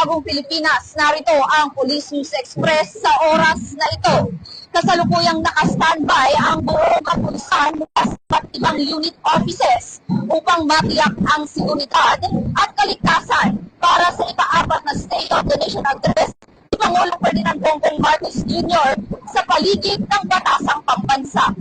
Bagong Pilipinas, narito ang Police News Express sa oras na ito. Kasalukuyang naka-standby ang buong kapulisan mula sa iba't ibang unit offices upang matiyak ang seguridad at kaligtasan para sa ika-4 na State of the Nation Address ni Pangulong Ferdinand Bongbong Marcos Jr. sa paligid ng batasang pambansa.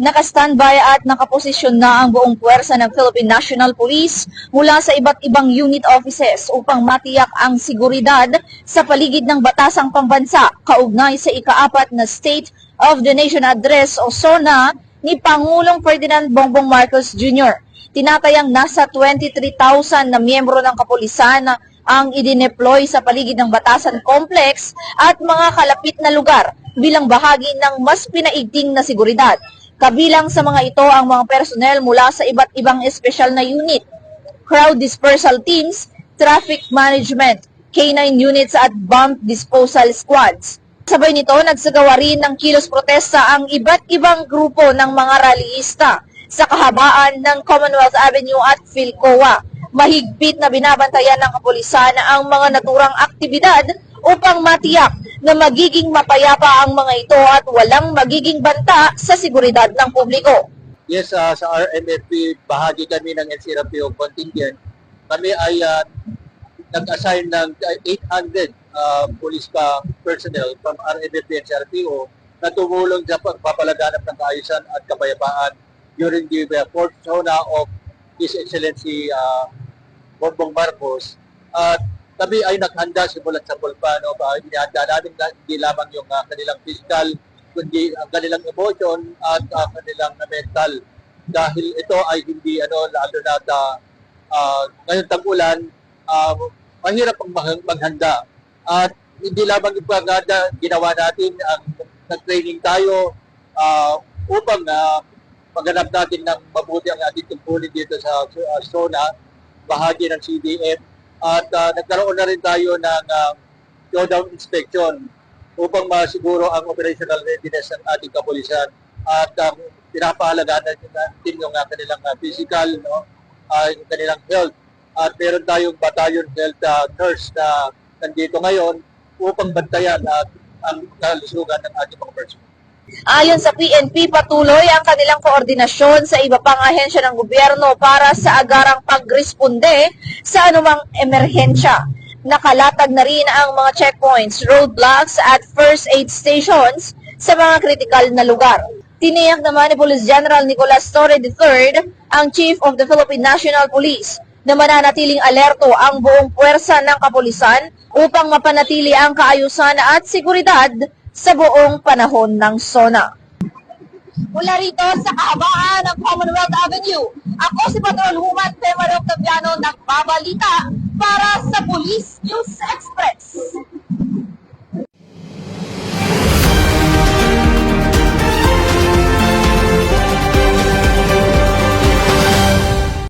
Naka-standby at nakaposisyon na ang buong puwersa ng Philippine National Police mula sa iba't ibang unit offices upang matiyak ang seguridad sa paligid ng batasang pambansa kaugnay sa ika-4 na State of the Nation Address o SONA ni Pangulong Ferdinand Bongbong Marcos Jr. Tinatayang nasa 23,000 na miyembro ng kapulisan ang idineploy sa paligid ng Batasan Complex at mga kalapit na lugar bilang bahagi ng mas pinaigting na seguridad. Kabilang sa mga ito ang mga personnel mula sa iba't ibang espesyal na unit, crowd dispersal teams, traffic management, K9 units at bomb disposal squads. Sabay nito, nagsagawa rin ng kilos protesta ang iba't ibang grupo ng mga rallyista sa kahabaan ng Commonwealth Avenue at Philcoa. Mahigpit na binabantayan ng kapulisan ang mga naturang aktibidad upang matiyak na magiging mapayapa ang mga ito at walang magiging banta sa seguridad ng publiko. Yes, sa RMFP, bahagi kami ng NCRPO contingent. Kami ay nag-assign ng 800 police personnel from RMFP and NCRPO na tumulong sa pagpapalaganap ng kaayusan at kapayapaan during the fourth SONA of His Excellency Bongbong Marcos. At kami ay naghanda simulat sa Pulpa. Inihanda namin hindi lamang yung kanilang physical, kundi ang kanilang emotion at kanilang mental. Dahil ito ay hindi, lalo na ngayon tag-ulan, mahirap ang maghanda. At hindi lamang yung paghanda, ginawa natin, nag-training tayo upang maghanap natin ng mabuti ang ating tungkulin dito sa SONA, bahagi ng CDF. At nagkaroon na rin tayo ng showdown inspection upang masiguro ang operational readiness ng ating kapulisan. At pinapahalagaan natin yung kanilang physical, yung kanilang health. At meron tayong battalion health nurse na nandito ngayon upang bantayan ang kalusugan ng ating mga personnel. Ayon sa PNP, patuloy ang kanilang koordinasyon sa iba pang ahensya ng gobyerno para sa agarang pagresponde sa anumang emerhensya. Nakalatag na rin ang mga checkpoints, roadblocks at first aid stations sa mga kritikal na lugar. Tiniyak naman ni Police General Nicolas Torre III, ang Chief of the Philippine National Police, na mananatiling alerto ang buong puwersa ng kapulisan upang mapanatili ang kaayusan at seguridad sa buong panahon ng SONA. Mula rito sa kahabaan ng Commonwealth Avenue, ako si Patrol Human Femar Octaviano, nagbabalita para sa Police News Express.